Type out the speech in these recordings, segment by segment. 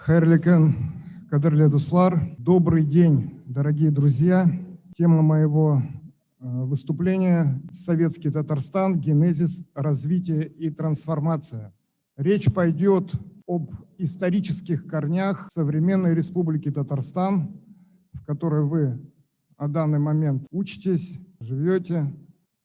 Хайрликен, кадерле дуслар. Добрый день, дорогие друзья. Тема моего выступления — Советский Татарстан, генезис, развитие и трансформация. Речь пойдет об исторических корнях современной Республики Татарстан, в которой вы на данный момент учитесь, живете.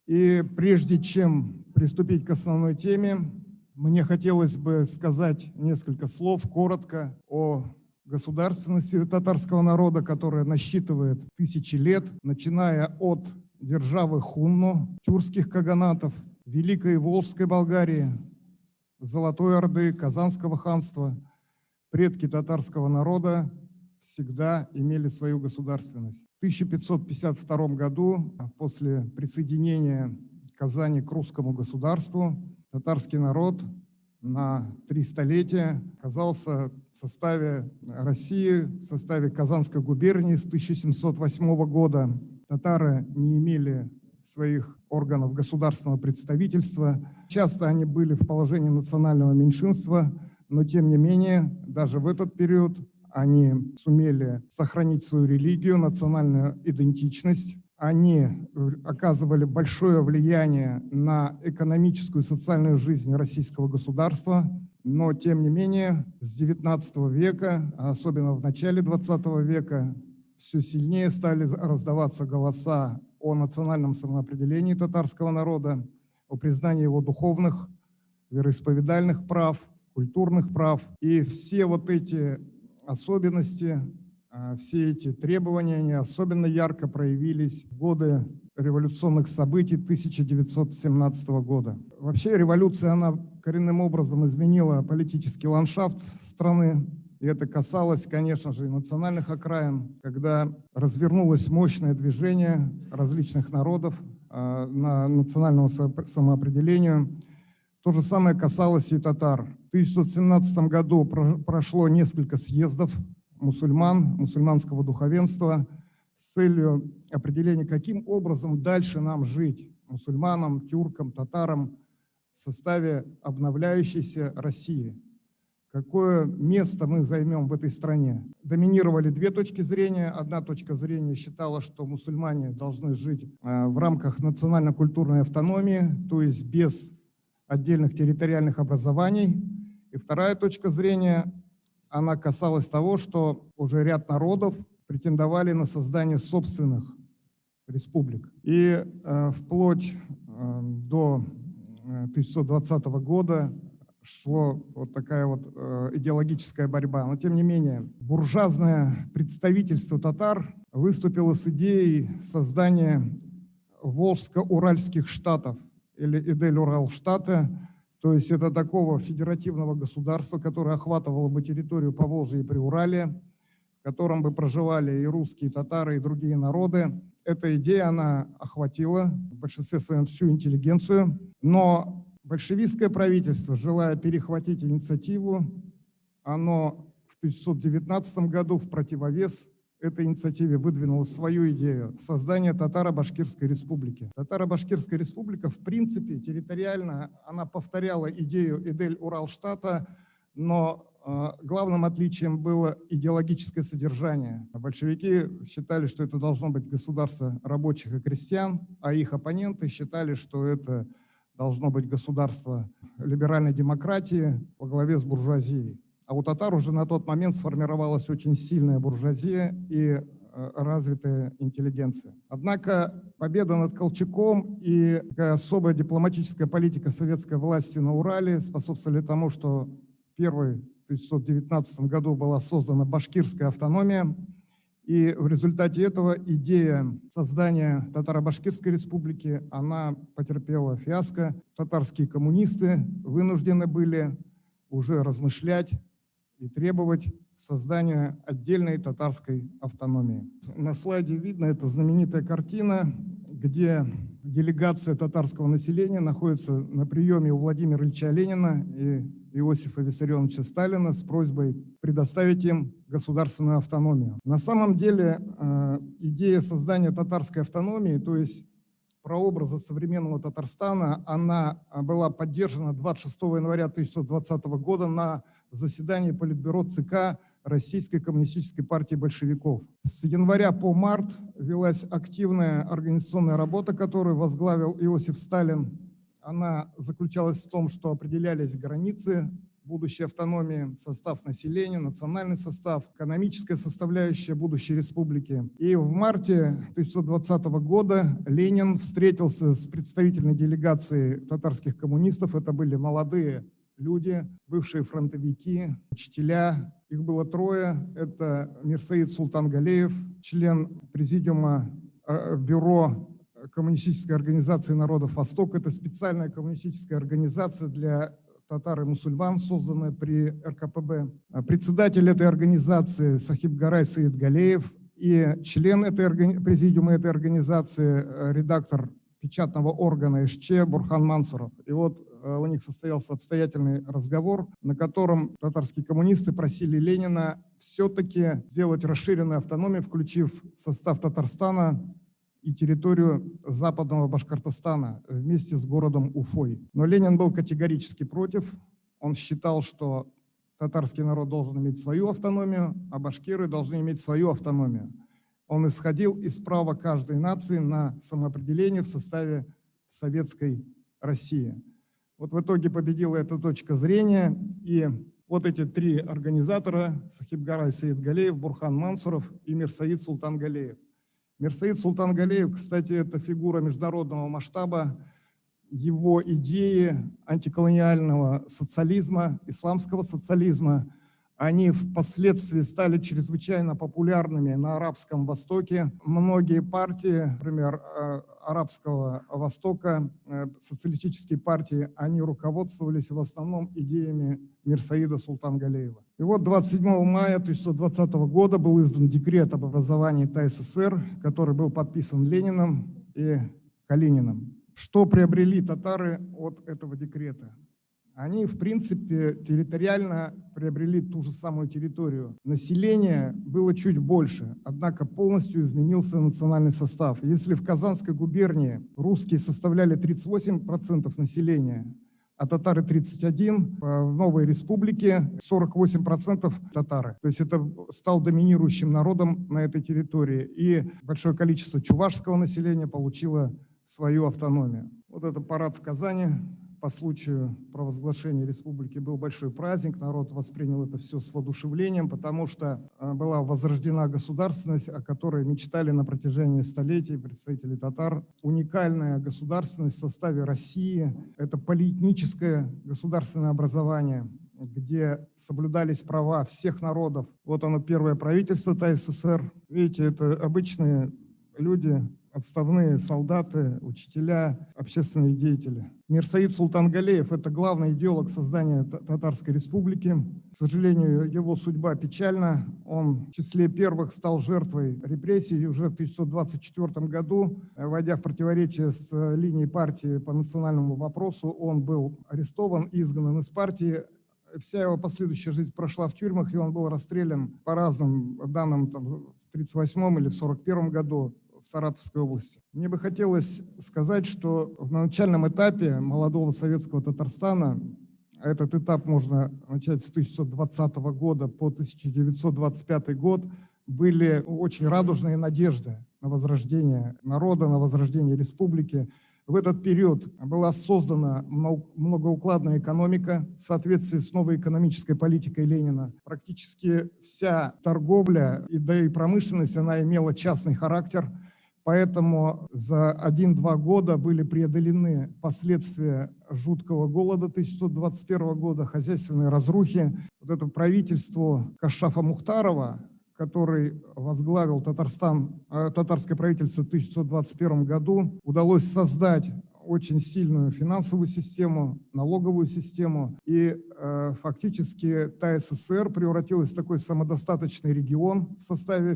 И прежде чем приступить к основной теме, мне хотелось бы сказать несколько слов коротко о государственности татарского народа, которая насчитывает тысячи лет, начиная от державы Хунну, тюркских каганатов, Великой Волжской Болгарии, Золотой Орды, Казанского ханства. Предки татарского народа всегда имели свою государственность. В 1552 году, после присоединения Казани к русскому государству, татарский народ на 3 столетия оказался в составе России, в составе Казанской губернии с 1708 года. Татары не имели своих органов государственного представительства. Часто они были в положении национального меньшинства, но тем не менее, даже в этот период они сумели сохранить свою религию, национальную идентичность. Они оказывали большое влияние на экономическую и социальную жизнь российского государства, но тем не менее с XIX века, особенно в начале XX века, все сильнее стали раздаваться голоса о национальном самоопределении татарского народа, о признании его духовных, вероисповедальных прав, культурных прав. И все вот эти особенности, все эти требования, они особенно ярко проявились в годы революционных событий 1917 года. Вообще революция, она коренным образом изменила политический ландшафт страны. И это касалось, конечно же, и национальных окраин, когда развернулось мощное движение различных народов на национальному самоопределению. То же самое касалось и татар. В 1917 году прошло несколько съездов мусульманского духовенства с целью определения, каким образом дальше нам жить, мусульманам, тюркам, татарам, в составе обновляющейся России. Какое место мы займем в этой стране? Доминировали 2 точки зрения. Одна точка зрения считала, что мусульмане должны жить в рамках национально-культурной автономии, то есть без отдельных территориальных образований. И вторая точка зрения, она касалась того, что уже ряд народов претендовали на создание собственных республик. И вплоть до 1920 года шло вот такая вот идеологическая борьба. Но тем не менее, буржуазное представительство татар выступило с идеей создания Волжско-Уральских штатов или Идель-Урал-штата. То есть это такого федеративного государства, которое охватывало бы территорию Поволжья и Приуралия, в котором бы проживали и русские, и татары, и другие народы. Эта идея, она охватила в большинстве своем всю интеллигенцию, но большевистское правительство, желая перехватить инициативу, оно в 1919 году в противовес этой инициативе выдвинула свою идею создания Татаро-Башкирской республики. Татаро-Башкирская республика, в принципе, территориально, она повторяла идею Идель-Урал-штата, но главным отличием было идеологическое содержание. Большевики считали, что это должно быть государство рабочих и крестьян, а их оппоненты считали, что это должно быть государство либеральной демократии во главе с буржуазией. А у татар уже на тот момент сформировалась очень сильная буржуазия и развитая интеллигенция. Однако победа над Колчаком и особая дипломатическая политика советской власти на Урале способствовали тому, что в 1919 году была создана башкирская автономия, и в результате этого идея создания Татаро-Башкирской республики, она потерпела фиаско. Татарские коммунисты вынуждены были уже размышлять и требовать создания отдельной татарской автономии. На слайде видно, это знаменитая картина, где делегация татарского населения находится на приеме у Владимира Ильича Ленина и Иосифа Виссарионовича Сталина с просьбой предоставить им государственную автономию. На самом деле идея создания татарской автономии, то есть прообраза современного Татарстана, она была поддержана 26 января 1920 года на заседании Политбюро ЦК Российской коммунистической партии большевиков. С января по март велась активная организационная работа, которую возглавил Иосиф Сталин. Она заключалась в том, что определялись границы будущей автономии, состав населения, национальный состав, экономическая составляющая будущей республики. И в марте 1920 года Ленин встретился с представительной делегацией татарских коммунистов. Это были молодые люди, бывшие фронтовики, учителя. Их было трое. Это Мирсаид Султангалеев, член президиума бюро Коммунистической организации народов Востока. Это специальная коммунистическая организация для татар и мусульман, созданная при РКПБ. Председатель этой организации Сахибгарай Саид Галеев и член президиума этой организации, редактор печатного органа СЧ Бурхан Мансуров. И вот у них состоялся обстоятельный разговор, на котором татарские коммунисты просили Ленина все-таки сделать расширенную автономию, включив в состав Татарстана и территорию западного Башкортостана вместе с городом Уфой. Но Ленин был категорически против. Он считал, что татарский народ должен иметь свою автономию, а башкиры должны иметь свою автономию. Он исходил из права каждой нации на самоопределение в составе советской России. Вот в итоге победила эта точка зрения, и вот эти три организатора, Сахибгарай Саид Галеев, Бурхан Мансуров и Мирсаид Султангалеев. Мирсаид Султангалеев, кстати, это фигура международного масштаба. Его идеи антиколониального социализма, исламского социализма, они впоследствии стали чрезвычайно популярными на Арабском Востоке. Многие партии, например, Арабского Востока, социалистические партии, они руководствовались в основном идеями Мирсаида Султангалеева. И вот 27 мая 1920 года был издан декрет об образовании ТАССР, который был подписан Лениным и Калининым. Что приобрели татары от этого декрета? Они, в принципе, территориально приобрели ту же самую территорию. Население было чуть больше, однако полностью изменился национальный состав. Если в Казанской губернии русские составляли 38% населения, а татары 31%, в новой республике 48% татары. То есть это стал доминирующим народом на этой территории. И большое количество чувашского населения получило свою автономию. Вот это парад в Казани. По случаю провозглашения республики был большой праздник, народ воспринял это все с воодушевлением, потому что была возрождена государственность, о которой мечтали на протяжении столетий представители татар. Уникальная государственность в составе России, это полиэтническое государственное образование, где соблюдались права всех народов. Вот оно, первое правительство ТАССР. Видите, это обычные люди, отставные солдаты, учителя, общественные деятели. Мирсаид Султангалеев – это главный идеолог создания Татарской республики. К сожалению, его судьба печальна. Он в числе первых стал жертвой репрессий и уже в 1924 году, войдя в противоречие с линией партии по национальному вопросу, он был арестован, изгнан из партии. Вся его последующая жизнь прошла в тюрьмах, и он был расстрелян по разным данным в 1938 или в 1941 году. В Саратовской области. Мне бы хотелось сказать, что на начальном этапе молодого советского Татарстана, а этот этап можно начать с 1920 года по 1925 год, были очень радужные надежды на возрождение народа, на возрождение республики. В этот период была создана многоукладная экономика в соответствии с новой экономической политикой Ленина. Практически вся торговля, да и промышленность, она имела частный характер. Поэтому за 1-2 года были преодолены последствия жуткого голода 1921 года, хозяйственной разрухи. Вот это правительство Кашафа Мухтарова, который возглавил татарское правительство в 1921 году, удалось создать очень сильную финансовую систему, налоговую систему. И фактически ТАССР превратилась в такой самодостаточный регион в составе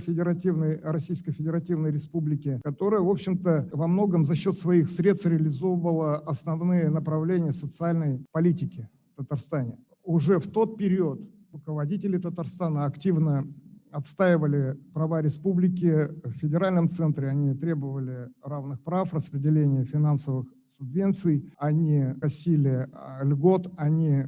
Российской Федеративной Республики, которая, в общем-то, во многом за счет своих средств реализовывала основные направления социальной политики в Татарстане. Уже в тот период руководители Татарстана активно отстаивали права республики в федеральном центре, они требовали равных прав, распределения финансовых субвенций, они просили льгот, они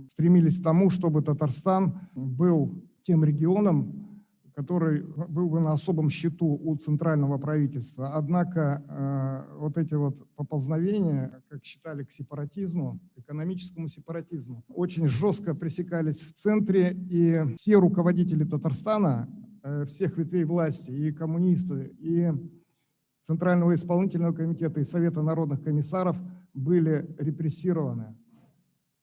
стремились к тому, чтобы Татарстан был тем регионам, который был бы на особом счету у центрального правительства. Однако вот эти вот поползновения, как считали, к сепаратизму, к экономическому сепаратизму, очень жестко пресекались в центре, и все руководители Татарстана, всех ветвей власти, и коммунисты, и Центрального исполнительного комитета, и Совета народных комиссаров были репрессированы.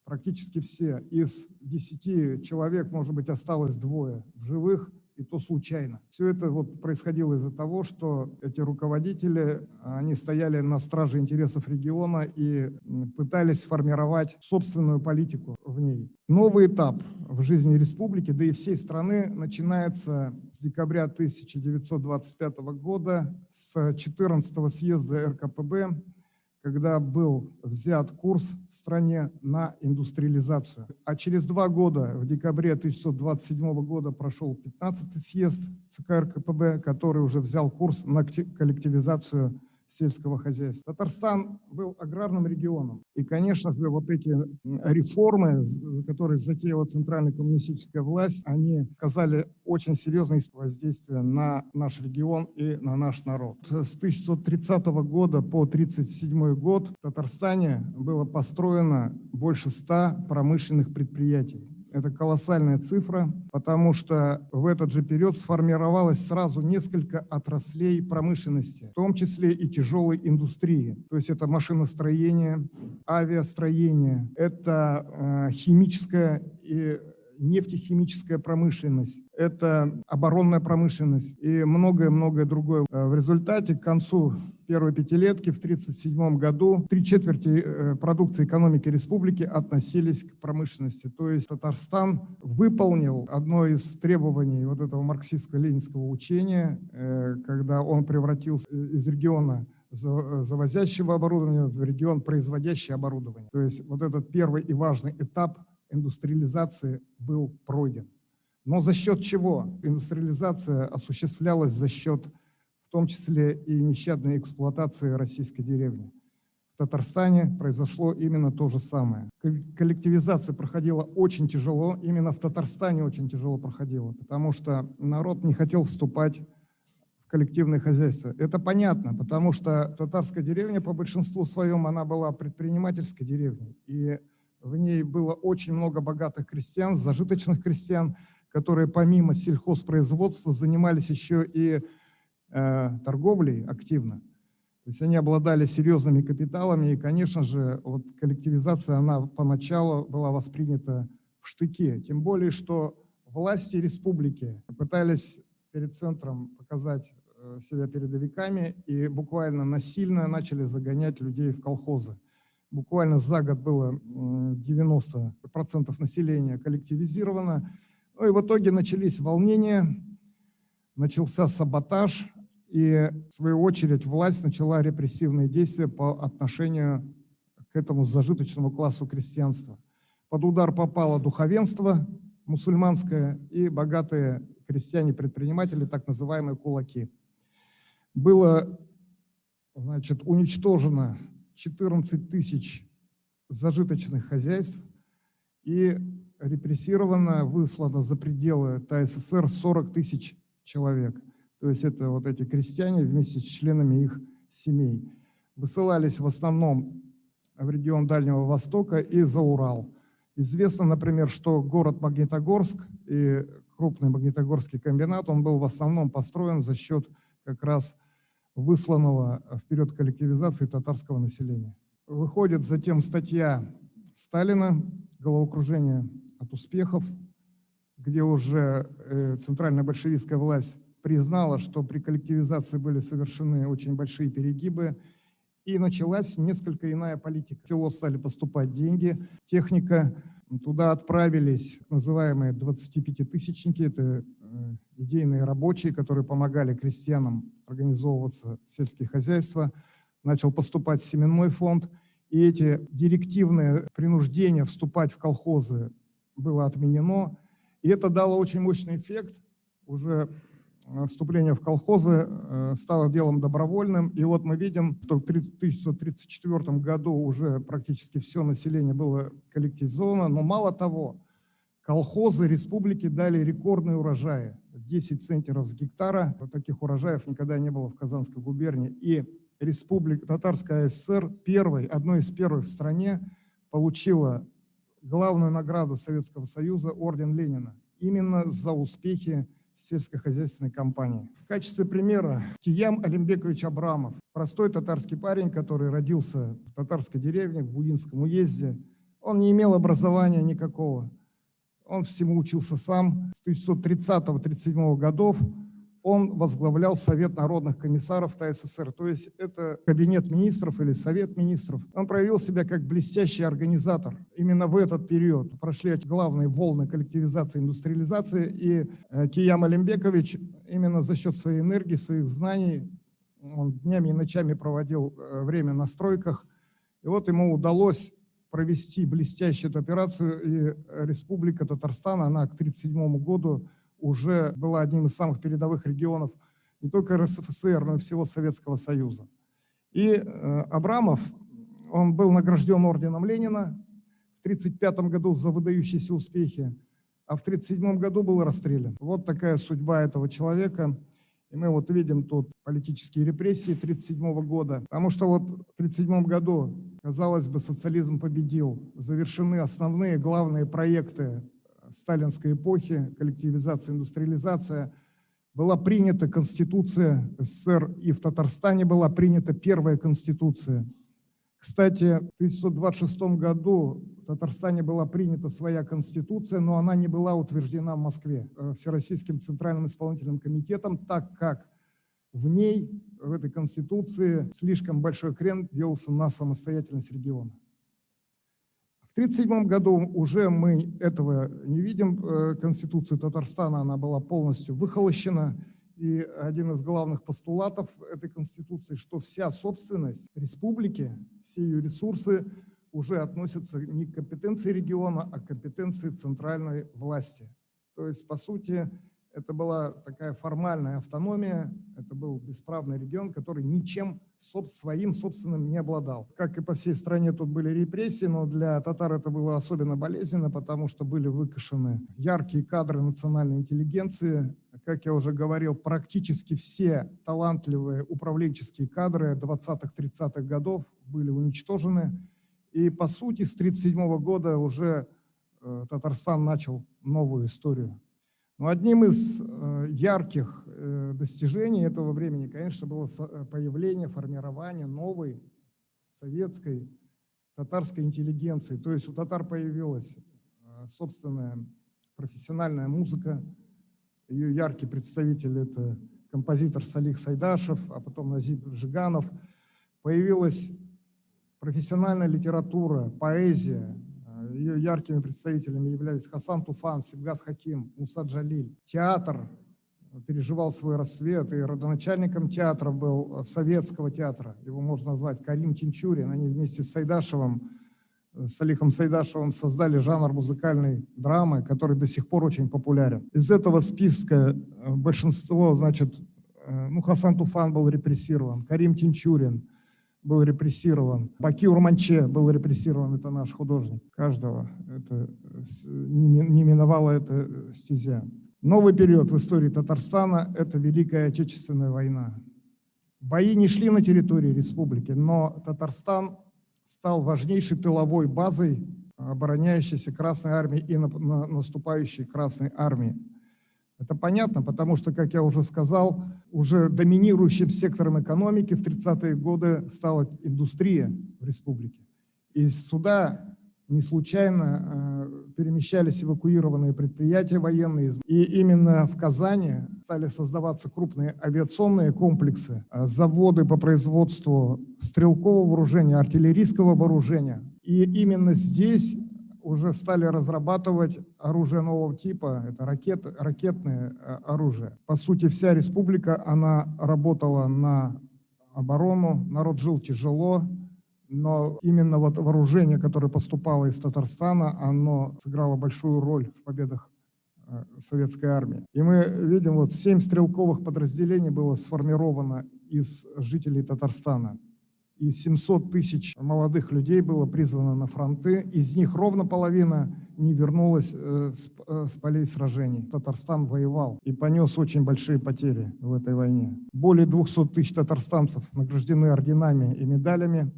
Практически все. Из 10 человек, может быть, осталось 2 в живых, и то случайно. Все это вот происходило из-за того, что эти руководители, они стояли на страже интересов региона и пытались сформировать собственную политику в ней. Новый этап в жизни республики, да и всей страны, начинается с декабря 1925 года, с 14-го съезда РКПБ, когда был взят курс в стране на индустриализацию. А через 2 года, в декабре 1927 года, прошел 15-й съезд ЦК РКПБ, который уже взял курс на коллективизацию сельского хозяйства. Татарстан был аграрным регионом. И, конечно же, вот эти реформы, которые затеяла центральная коммунистическая власть, они оказали очень серьезное воздействие на наш регион и на наш народ. С 1930 года по 1937 год в Татарстане было построено больше 100 промышленных предприятий. Это колоссальная цифра, потому что в этот же период сформировалось сразу несколько отраслей промышленности, в том числе и тяжелой индустрии. То есть это машиностроение, авиастроение, это химическая и нефтехимическая промышленность, это оборонная промышленность и многое-многое другое. В результате к концу первой пятилетки в 1937 году 3/4 продукции экономики республики относились к промышленности. То есть Татарстан выполнил одно из требований вот этого марксистско-ленинского учения, когда он превратился из региона завозящего оборудования в регион производящий оборудование. То есть вот этот первый и важный этап индустриализации был пройден. Но за счет чего? Индустриализация осуществлялась за счет, в том числе и нещадной эксплуатации российской деревни. В Татарстане произошло именно то же самое. Коллективизация проходила очень тяжело, именно в Татарстане очень тяжело проходила, потому что народ не хотел вступать в коллективное хозяйство. Это понятно, потому что татарская деревня по большинству своем, она была предпринимательской деревней, и в ней было очень много богатых крестьян, зажиточных крестьян, которые помимо сельхозпроизводства занимались еще и торговлей активно. То есть они обладали серьезными капиталами, и, конечно же, вот коллективизация, она поначалу была воспринята в штыки. Тем более, что власти республики пытались перед центром показать себя передовиками и буквально насильно начали загонять людей в колхозы. Буквально за год было 90% населения коллективизировано. Ну и в итоге начались волнения, начался саботаж, и в свою очередь власть начала репрессивные действия по отношению к этому зажиточному классу крестьянства. Под удар попало духовенство мусульманское и богатые крестьяне-предприниматели, так называемые кулаки. Было, значит, уничтожено 14 тысяч зажиточных хозяйств и репрессировано, выслано за пределы ТССР 40 тысяч человек. То есть это вот эти крестьяне вместе с членами их семей. Высылались в основном в регион Дальнего Востока и за Урал. Известно, например, что город Магнитогорск и крупный Магнитогорский комбинат, он был в основном построен за счет как раз высланного в период коллективизации татарского населения. Выходит затем статья Сталина «Головокружение от успехов», где уже центральная большевистская власть признала, что при коллективизации были совершены очень большие перегибы, и началась несколько иная политика. В село стали поступать деньги, техника. Туда отправились так называемые 25-тысячники, это идейные рабочие, которые помогали крестьянам организовываться в сельские хозяйства. Начал поступать семенной фонд, и эти директивные принуждения вступать в колхозы было отменено. И это дало очень мощный эффект. Уже вступление в колхозы стало делом добровольным. И вот мы видим, что в 1934 году уже практически все население было коллективизовано. Но мало того, Колхозы республики дали рекордные урожаи. 10 центнеров с гектара. Вот таких урожаев никогда не было в Казанской губернии. И Республика Татарская ССР одной из первых в стране получила главную награду Советского Союза орден Ленина именно за успехи сельскохозяйственной кампании. В качестве примера Киям Алимбекович Абрамов, простой татарский парень, который родился в татарской деревне в Буинском уезде. Он не имел образования никакого. Он всему учился сам. С 1930-1937 годов он возглавлял Совет народных комиссаров ТССР, то есть это кабинет министров или Совет министров. Он проявил себя как блестящий организатор. Именно в этот период прошли главные волны коллективизации и индустриализации, и Киям Алимбекович именно за счет своей энергии, своих знаний, он днями и ночами проводил время на стройках, и вот ему удалось провести блестящую эту операцию, и Республика Татарстан, она к 1937 году уже была одним из самых передовых регионов не только РСФСР, но и всего Советского Союза. И Абрамов, он был награжден орденом Ленина в 1935 году за выдающиеся успехи, а в 1937 году был расстрелян. Вот такая судьба этого человека. И мы вот видим тут политические репрессии 1937 года, потому что вот в 1937 году, казалось бы, социализм победил, завершены основные главные проекты сталинской эпохи, коллективизация, индустриализация. Была принята Конституция СССР, и в Татарстане была принята первая Конституция. Кстати, в 1926 году в Татарстане была принята своя Конституция, но она не была утверждена в Москве Всероссийским Центральным исполнительным комитетом, так как в ней, в этой Конституции, слишком большой акцент делался на самостоятельность региона. В 1937 году уже мы этого не видим. Конституция Татарстана, она была полностью выхолощена. И один из главных постулатов этой Конституции, что вся собственность республики, все ее ресурсы уже относятся не к компетенции региона, а к компетенции центральной власти. То есть, по сути, это была такая формальная автономия, это был бесправный регион, который ничем своим собственным не обладал. Как и по всей стране тут были репрессии, но для татар это было особенно болезненно, потому что были выкашены яркие кадры национальной интеллигенции. Как я уже говорил, практически все талантливые управленческие кадры 20-30-х годов были уничтожены. И по сути с 1937 года уже Татарстан начал новую историю. Но одним из ярких достижений этого времени, конечно, было появление, формирование новой советской татарской интеллигенции. То есть у татар появилась собственная профессиональная музыка. Ее яркий представитель – это композитор Салих Сайдашев, а потом Назиб Жиганов. Появилась профессиональная литература, поэзия. Ее яркими представителями являлись Хасан Туфан, Сибгат Хаким, Муса Джалиль. Театр переживал свой расцвет, и родоначальником театра был советского театра. Его можно назвать Карим Тинчурин. Они вместе с Сайдашевым, Салихом Сайдашевым создали жанр музыкальной драмы, который до сих пор очень популярен. Из этого списка большинство, значит, Хасан Туфан был репрессирован, Карим Тинчурин был репрессирован, Баки Урманче был репрессирован, это наш художник. Каждого это не миновала эта стезя. Новый период в истории Татарстана – это Великая Отечественная война. Бои не шли на территории республики, но Татарстан стал важнейшей тыловой базой обороняющейся Красной Армии и наступающей Красной Армии. Это понятно, потому что, как я уже сказал, уже доминирующим сектором экономики в 30-е годы стала индустрия в республике. И сюда не случайно перемещались эвакуированные предприятия военные. И именно в Казани стали создаваться крупные авиационные комплексы, заводы по производству стрелкового вооружения, артиллерийского вооружения. И именно здесь уже стали разрабатывать оружие нового типа, это ракетное оружие. По сути, вся республика, она работала на оборону, народ жил тяжело, но именно вот вооружение, которое поступало из Татарстана, оно сыграло большую роль в победах советской армии. И мы видим, вот 7 стрелковых подразделений было сформировано из жителей Татарстана. И 700 тысяч молодых людей было призвано на фронты. Из них ровно половина не вернулась с полей сражений. Татарстан воевал и понес очень большие потери в этой войне. Более 200 тысяч татарстанцев награждены орденами и медалями,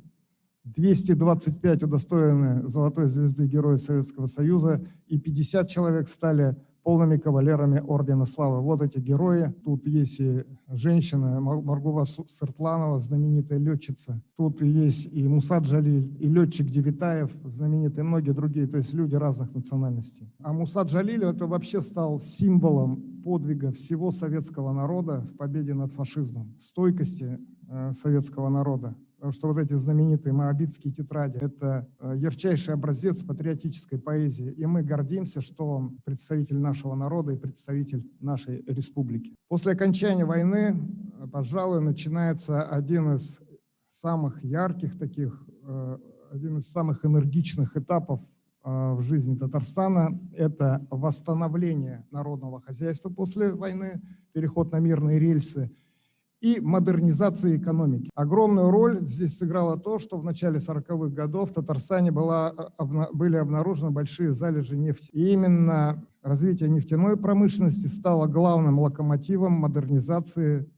225 удостоены Золотой звезды Героя Советского Союза, и 50 человек стали полными кавалерами Ордена Славы. Вот эти герои. Тут есть и женщина Маргува Сыртланова, знаменитая летчица. Тут есть и Муса Джалиль, и летчик Девитаев, знаменитый, и многие другие, то есть люди разных национальностей. А Муса Джалиль это вообще стал символом подвига всего советского народа в победе над фашизмом, стойкости советского народа. Потому что вот эти знаменитые моабитские тетради – это ярчайший образец патриотической поэзии. И мы гордимся, что он представитель нашего народа и представитель нашей республики. После окончания войны, пожалуй, начинается один из самых ярких таких, один из самых энергичных этапов в жизни Татарстана. Это восстановление народного хозяйства после войны, переход на мирные рельсы и модернизации экономики. Огромную роль здесь сыграло то, что в начале 40-х годов в Татарстане были обнаружены большие залежи нефти. И именно развитие нефтяной промышленности стало главным локомотивом модернизации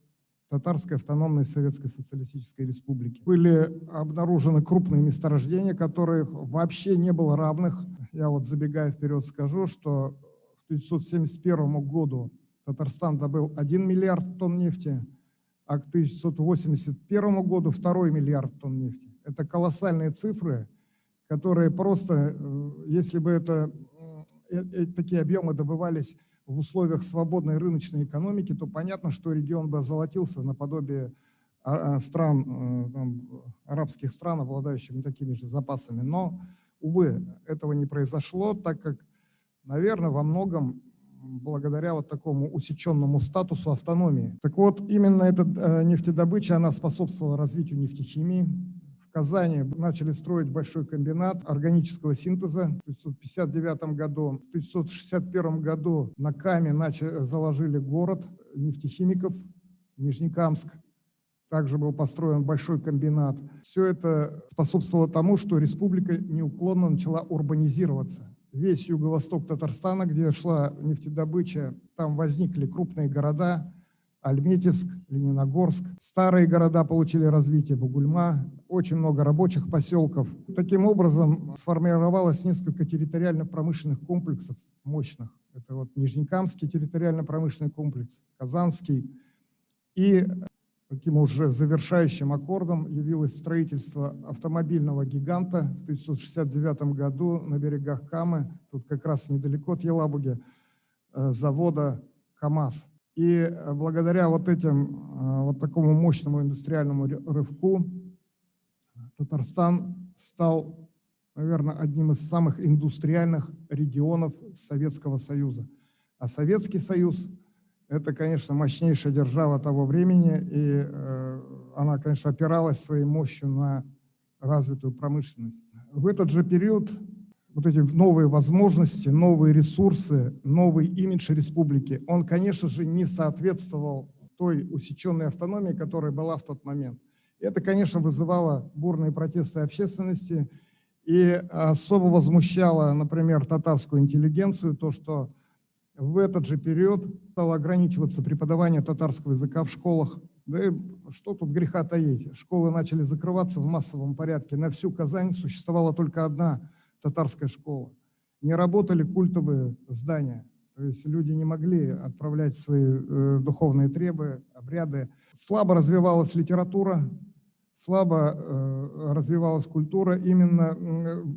Татарской автономной Советской Социалистической Республики. Были обнаружены крупные месторождения, которых вообще не было равных. Я вот забегая вперед скажу, что к 1971 году Татарстан добыл 1 миллиард тонн нефти, а к 1981 году 2 миллиард тонн нефти. Это колоссальные цифры, которые просто, если бы такие объемы добывались в условиях свободной рыночной экономики, то понятно, что регион бы озолотился наподобие стран, арабских стран, обладающих такими же запасами. Но, увы, этого не произошло, так как, наверное, во многом благодаря вот такому усеченному статусу автономии. Так вот, именно эта нефтедобыча, она способствовала развитию нефтехимии. В Казани начали строить большой комбинат органического синтеза в 1959 году. В 1961 году на Каме заложили город нефтехимиков, Нижнекамск. Также был построен большой комбинат. Все это способствовало тому, что республика неуклонно начала урбанизироваться. Весь юго-восток Татарстана, где шла нефтедобыча, там возникли крупные города: Альметьевск, Лениногорск. Старые города получили развитие: Бугульма, очень много рабочих поселков. Таким образом сформировалось несколько территориально-промышленных комплексов мощных. Это вот Нижнекамский территориально-промышленный комплекс, Казанский. И таким уже завершающим аккордом явилось строительство автомобильного гиганта в 1969 году на берегах Камы, тут как раз недалеко от Елабуги, завода КАМАЗ. И благодаря вот такому мощному индустриальному рывку Татарстан стал, наверное, одним из самых индустриальных регионов Советского Союза. А Советский Союз – это, конечно, мощнейшая держава того времени, и она, конечно, опиралась своей мощью на развитую промышленность. В этот же период вот эти новые возможности, новые ресурсы, новый имидж республики, он, конечно же, не соответствовал той усеченной автономии, которая была в тот момент. И это, конечно, вызывало бурные протесты общественности и особо возмущало, например, татарскую интеллигенцию, то, что в этот же период стало ограничиваться преподавание татарского языка в школах. Да и что тут греха таить? Школы начали закрываться в массовом порядке. На всю Казань существовала только одна татарская школа. Не работали культовые здания. То есть люди не могли отправлять свои духовные требы, обряды. Слабо развивалась литература, слабо развивалась культура, именно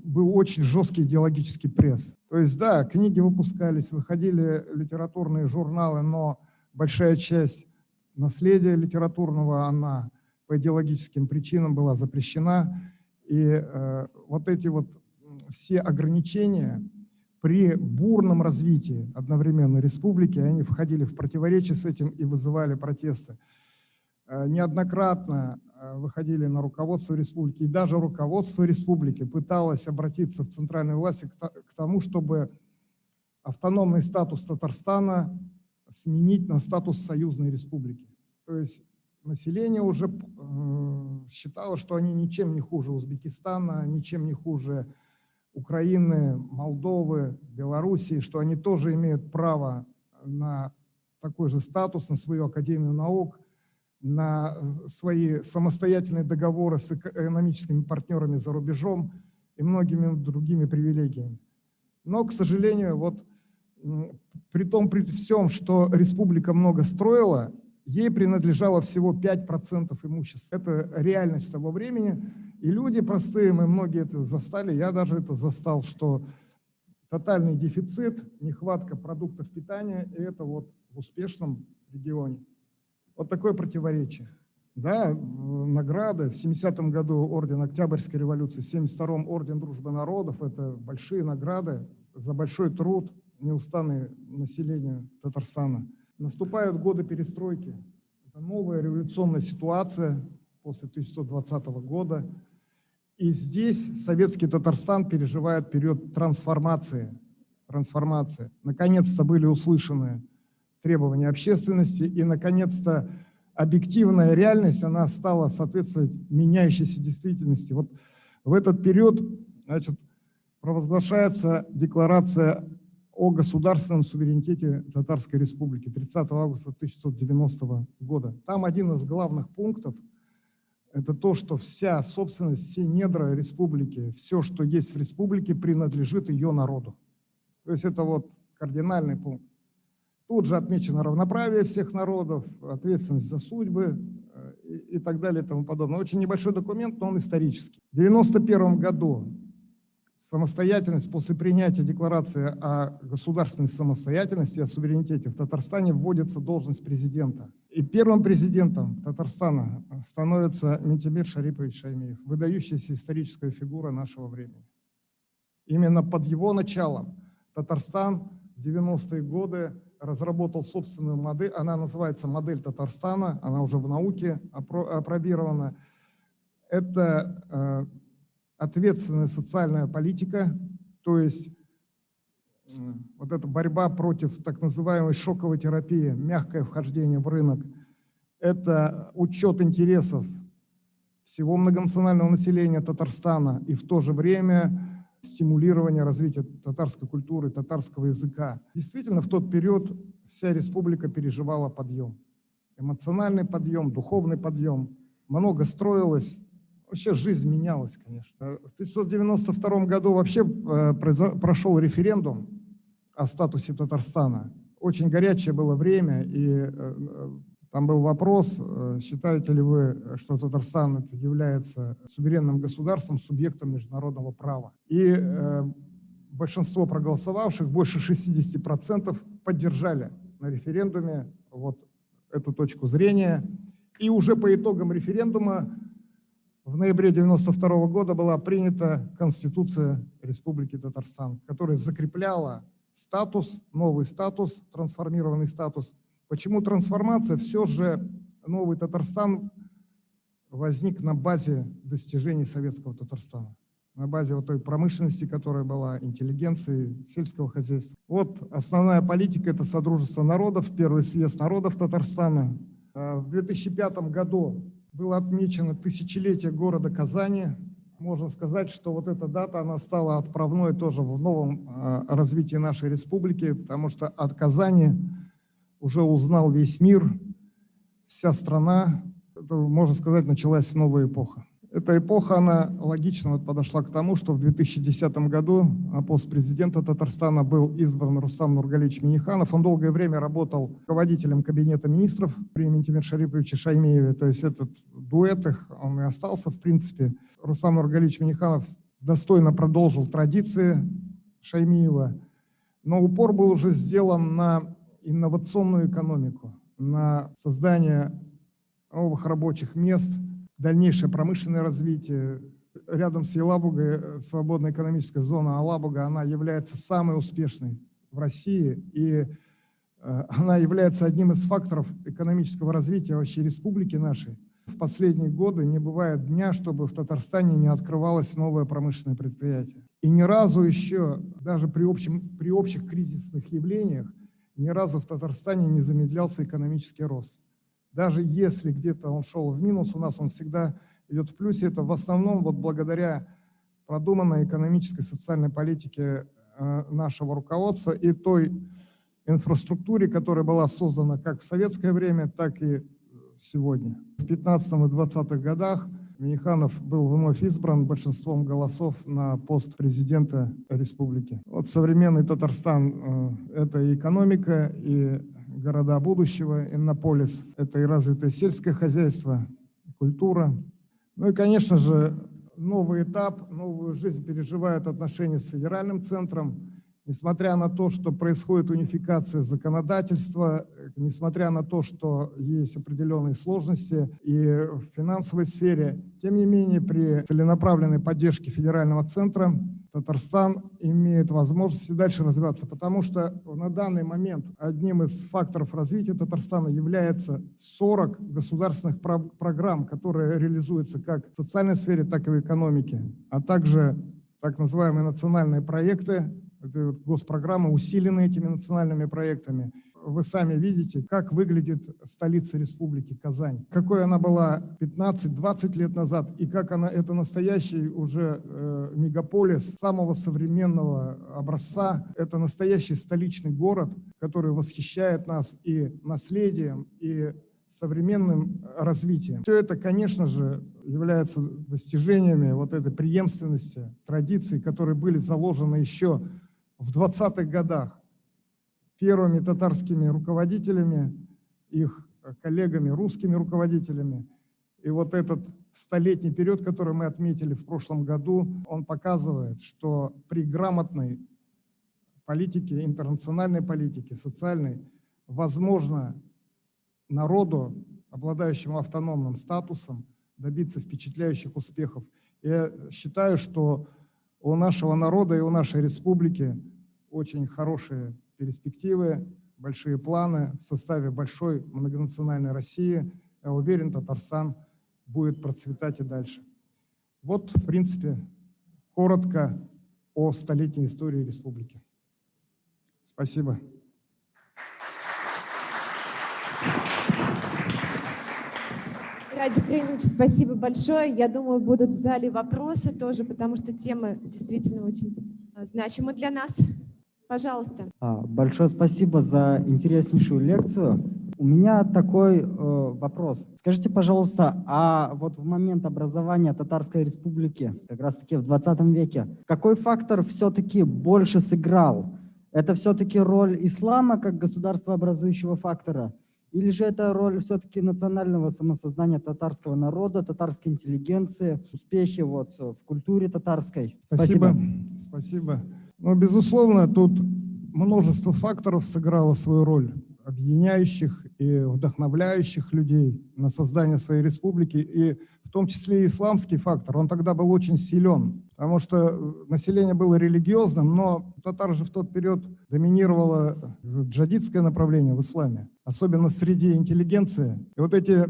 был очень жесткий идеологический пресс. То есть, да, книги выпускались, выходили литературные журналы, но большая часть наследия литературного, она по идеологическим причинам была запрещена. И вот эти вот все ограничения при бурном развитии одновременно республики, они входили в противоречие с этим и вызывали протесты. Неоднократно выходили на руководство республики, и даже руководство республики пыталось обратиться в центральную власть к тому, чтобы автономный статус Татарстана сменить на статус союзной республики. То есть население уже считало, что они ничем не хуже Узбекистана, ничем не хуже Украины, Молдовы, Белоруссии, что они тоже имеют право на такой же статус, на свою Академию наук, на свои самостоятельные договоры с экономическими партнерами за рубежом и многими другими привилегиями. Но, к сожалению, вот при всем, что республика много строила, ей принадлежало всего 5% имущества. Это реальность того времени. И люди простые, мы многие это застали, я даже это застал, что тотальный дефицит, нехватка продуктов питания, и это вот в успешном регионе. Вот такое противоречие. Да, награды. В 70-м году орден Октябрьской революции, в 72-м орден Дружбы народов. Это большие награды за большой труд, неустанное населению Татарстана. Наступают годы перестройки. Это новая революционная ситуация после 1920 года. И здесь советский Татарстан переживает период трансформации. Наконец-то были услышаны требования общественности, и, наконец-то, объективная реальность, она стала соответствовать меняющейся действительности. Вот в этот период, значит, провозглашается декларация о государственном суверенитете Татарской Республики 30 августа 1990 года. Там один из главных пунктов – это то, что вся собственность, все недра республики, все, что есть в республике, принадлежит ее народу. То есть это вот кардинальный пункт. Тут же отмечено равноправие всех народов, ответственность за судьбы и так далее и тому подобное. Очень небольшой документ, но он исторический. В 1991 году самостоятельность после принятия декларации о государственной самостоятельности, о суверенитете в Татарстане вводится должность президента. И первым президентом Татарстана становится Ментимир Шарипович Шаймиев, выдающаяся историческая фигура нашего времени. Именно под его началом Татарстан в 90-е годы разработал собственную модель, она называется модель Татарстана, она уже в науке апробирована. Это ответственная социальная политика, то есть вот эта борьба против так называемой шоковой терапии, мягкое вхождение в рынок, это учет интересов всего многонационального населения Татарстана и в то же время стимулирование развития татарской культуры, татарского языка. Действительно, в тот период вся республика переживала подъем. Эмоциональный подъем, духовный подъем. Много строилось. Вообще жизнь менялась, конечно. В 1992 году вообще прошел референдум о статусе Татарстана. Очень горячее было время, и там был вопрос, считаете ли вы, что Татарстан является суверенным государством, субъектом международного права. И большинство проголосовавших, больше 60%, поддержали на референдуме вот эту точку зрения. И уже по итогам референдума в ноябре 1992 года была принята Конституция Республики Татарстан, которая закрепляла статус, новый статус, трансформированный статус. Почему трансформация? Все же новый Татарстан возник на базе достижений советского Татарстана, на базе вот той промышленности, которая была, интеллигенции, сельского хозяйства. Вот основная политика – это Содружество народов, первый съезд народов Татарстана. В 2005 году было отмечено тысячелетие города Казани. Можно сказать, что вот эта дата, она стала отправной тоже в новом развитии нашей республики, потому что от Казани уже узнал весь мир, вся страна. Это, можно сказать, началась новая эпоха. Эта эпоха, она логично вот подошла к тому, что в 2010 году на пост президента Татарстана был избран Рустам Нургалиевич Минниханов. Он долгое время работал руководителем кабинета министров при Ментимире Шариповиче Шаймиеве. То есть этот дуэт их, он и остался в принципе. Рустам Нургалиевич Минниханов достойно продолжил традиции Шаймиева, но упор был уже сделан на инновационную экономику, на создание новых рабочих мест, дальнейшее промышленное развитие. Рядом с Елабугой свободная экономическая зона Алабуга, она является самой успешной в России, и она является одним из факторов экономического развития вообще республики нашей. В последние годы не бывает дня, чтобы в Татарстане не открывалось новое промышленное предприятие. И ни разу еще, даже при общих кризисных явлениях, ни разу в Татарстане не замедлялся экономический рост. Даже если где-то он шел в минус, у нас он всегда идет в плюсе. Это в основном вот благодаря продуманной экономической и социальной политике нашего руководства и той инфраструктуре, которая была создана как в советское время, так и сегодня. В 15 и 20-х годах Минниханов был вновь избран большинством голосов на пост президента республики. Вот современный Татарстан – это и экономика, и города будущего, Иннополис, это и развитое сельское хозяйство, и культура. Ну и, конечно же, новый этап, новую жизнь переживают отношения с федеральным центром. Несмотря на то, что происходит унификация законодательства, несмотря на то, что есть определенные сложности и в финансовой сфере, тем не менее при целенаправленной поддержке федерального центра Татарстан имеет возможность и дальше развиваться, потому что на данный момент одним из факторов развития Татарстана является 40 государственных программ, которые реализуются как в социальной сфере, так и в экономике, а также так называемые национальные проекты. Это госпрограммы, усиленные этими национальными проектами. Вы сами видите, как выглядит столица республики Казань. Какой она была 15-20 лет назад, и как она, это настоящий уже мегаполис самого современного образца. Это настоящий столичный город, который восхищает нас и наследием, и современным развитием. Все это, конечно же, является достижениями вот этой преемственности, традиций, которые были заложены еще в 20-х годах первыми татарскими руководителями, их коллегами, русскими руководителями. И вот этот столетний период, который мы отметили в прошлом году, он показывает, что при грамотной политике, интернациональной политике, социальной, возможно народу, обладающему автономным статусом, добиться впечатляющих успехов. Я считаю, что у нашего народа и у нашей республики очень хорошие перспективы, большие планы в составе большой многонациональной России. Я уверен, Татарстан будет процветать и дальше. Вот, в принципе, коротко о столетней истории республики. Спасибо. Радик Римович, спасибо большое. Я думаю, будут в зале вопросы тоже, потому что тема действительно очень значима для нас. Пожалуйста. Большое спасибо за интереснейшую лекцию. У меня такой вопрос. Скажите, пожалуйста, а вот в момент образования Татарской Республики, как раз-таки в 20 веке, какой фактор все-таки больше сыграл? Это все-таки роль ислама как государствообразующего фактора? Или же это роль все-таки национального самосознания татарского народа, татарской интеллигенции, успехи вот в культуре татарской? Спасибо. Спасибо. Ну, безусловно, тут множество факторов сыграло свою роль, объединяющих и вдохновляющих людей на создание своей республики, и в том числе и исламский фактор. Он тогда был очень силен, потому что население было религиозным, но у татар же в тот период доминировало джадидское направление в исламе, особенно среди интеллигенции. И вот эти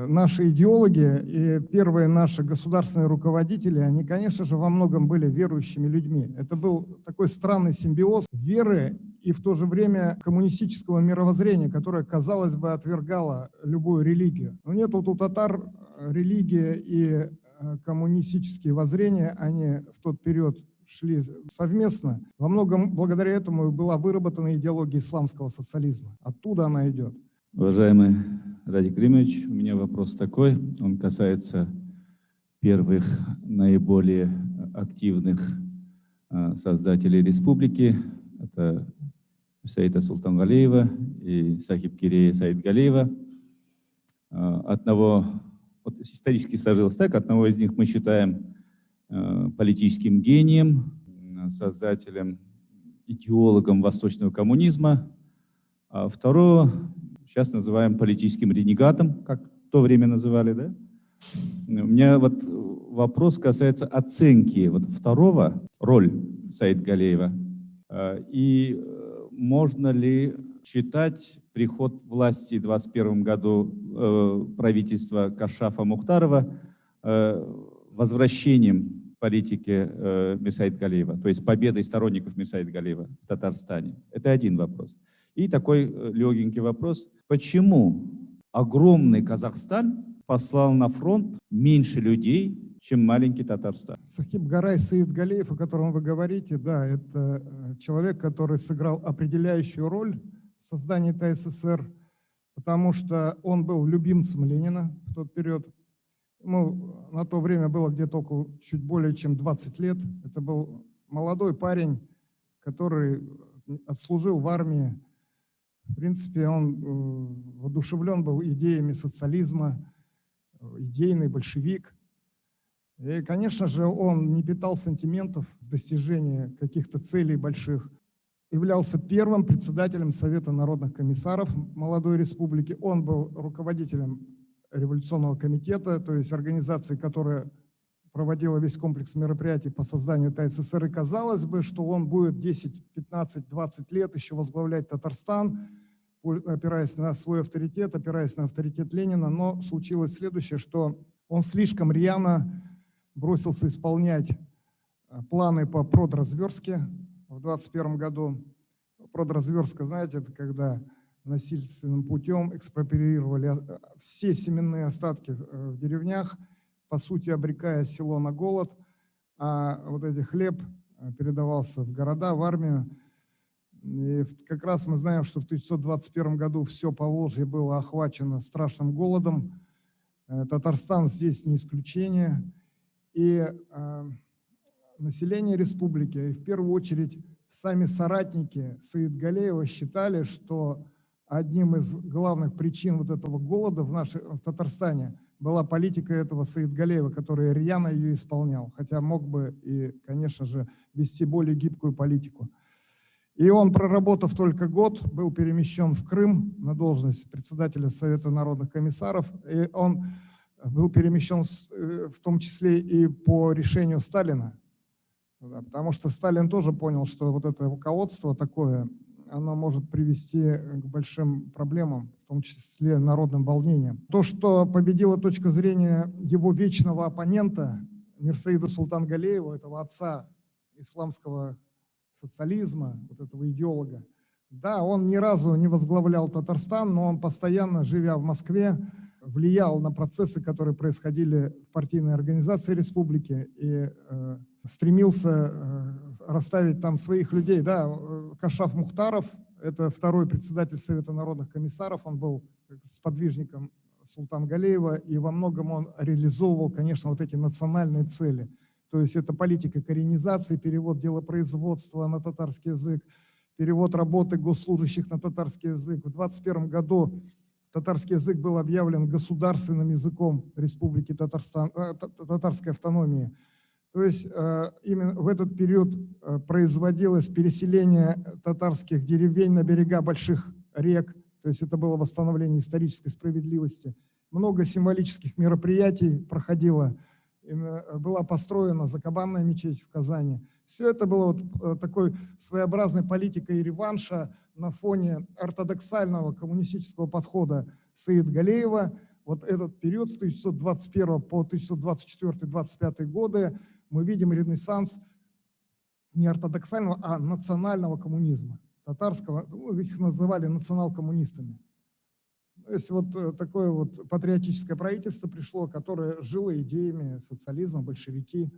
наши идеологи и первые наши государственные руководители, они, конечно же, во многом были верующими людьми. Это был такой странный симбиоз веры и в то же время коммунистического мировоззрения, которое, казалось бы, отвергало любую религию. Но нет, вот у татар религия и коммунистические воззрения, они в тот период шли совместно. Во многом благодаря этому была выработана идеология исламского социализма. Оттуда она идет. Уважаемый Радик Римович, у меня вопрос такой. Он касается первых наиболее активных создателей республики. Это Саида Султангалиева и Сахиб-Кирея Саидгалиева. Вот исторически сложилось так, одного из них мы считаем политическим гением, создателем, идеологом восточного коммунизма, а второго сейчас называем политическим ренегатом, как в то время называли, да? У меня вот вопрос касается оценки вот второго, роль Саидгалиева, и можно ли считать приход власти в 2021 году правительства Кашафа Мухтарова возвращением политики Мирсаидгалиева, то есть победой сторонников Мирсаидгалиева в Татарстане? Это один вопрос. И такой легенький вопрос. Почему огромный Казахстан послал на фронт меньше людей, чем маленький Татарстан. Сахиб Гарай Саидгалеев, о котором вы говорите, да, это человек, который сыграл определяющую роль в создании ТССР, потому что он был любимцем Ленина в тот период. Ему на то время было где-то около чуть более чем 20 лет. Это был молодой парень, который отслужил в армии. В принципе, он воодушевлен был идеями социализма, идейный большевик. И, конечно же, он не питал сантиментов в достижении каких-то целей больших. Являлся первым председателем Совета народных комиссаров молодой республики. Он был руководителем революционного комитета, то есть организации, которая проводила весь комплекс мероприятий по созданию ТССР. И казалось бы, что он будет 10, 15, 20 лет еще возглавлять Татарстан, опираясь на свой авторитет, опираясь на авторитет Ленина. Но случилось следующее, что он слишком рьяно бросился исполнять планы по продразверстке в 2021 году. Продразверстка, знаете, это когда насильственным путем экспроприировали все семенные остатки в деревнях, по сути обрекая село на голод, а вот этот хлеб передавался в города, в армию. И как раз мы знаем, что в 1921 году все Поволжье было охвачено страшным голодом. Татарстан здесь не исключение. И население республики, и в первую очередь сами соратники Саидгалеева считали, что одним из главных причин вот этого голода в Татарстане была политика этого Саидгалеева, который рьяно ее исполнял, хотя мог бы и, конечно же, вести более гибкую политику. И он, проработав только год, был перемещен в Крым на должность председателя Совета народных комиссаров, и он был перемещен в том числе и по решению Сталина, потому что Сталин тоже понял, что вот это руководство такое, оно может привести к большим проблемам, в том числе народным волнениям. То, что победила точка зрения его вечного оппонента Мирсаида Султангалеева, этого отца исламского социализма, вот этого идеолога, да, он ни разу не возглавлял Татарстан, но он постоянно, живя в Москве, влиял на процессы, которые происходили в партийной организации республики, и стремился расставить там своих людей. Да, Кашаф Мухтаров, это второй председатель Совета народных комиссаров, он был сподвижником Султангалеева, и во многом он реализовывал, конечно, вот эти национальные цели. То есть это политика коренизации, перевод делопроизводства на татарский язык, перевод работы госслужащих на татарский язык. В 2021 году татарский язык был объявлен государственным языком Республики Татарстан, татарской автономии. То есть именно в этот период производилось переселение татарских деревень на берега больших рек. То есть это было восстановление исторической справедливости. Много символических мероприятий проходило. Была построена Закабанная мечеть в Казани. Все это было вот такой своеобразной политикой реванша на фоне ортодоксального коммунистического подхода Саидгалеева. Вот этот период с 1921 по 1924-1925 годы мы видим ренессанс не ортодоксального, а национального коммунизма, татарского, их называли национал-коммунистами. То есть вот такое вот патриотическое правительство пришло, которое жило идеями социализма, большевики.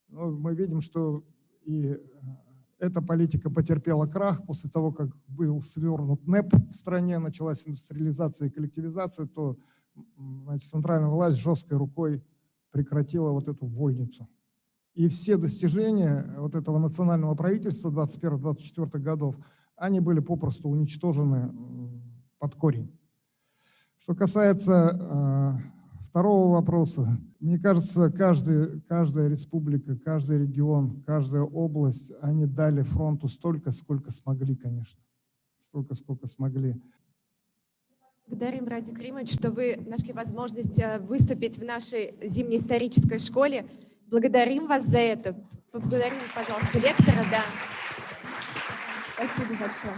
Но мы видим, что и эта политика потерпела крах после того, как был свернут НЭП в стране, началась индустриализация и коллективизация, то, значит, центральная власть жесткой рукой прекратила вот эту вольницу. И все достижения вот этого национального правительства 21-24 годов, они были попросту уничтожены под корень. Что касается второго вопроса, мне кажется, каждая республика, каждый регион, каждая область, они дали фронту столько, сколько смогли, конечно. Столько, сколько смогли. Благодарим, Радик Римович, что вы нашли возможность выступить в нашей зимней исторической школе. Благодарим вас за это. Поблагодарим, пожалуйста, лектора. Да. Спасибо большое.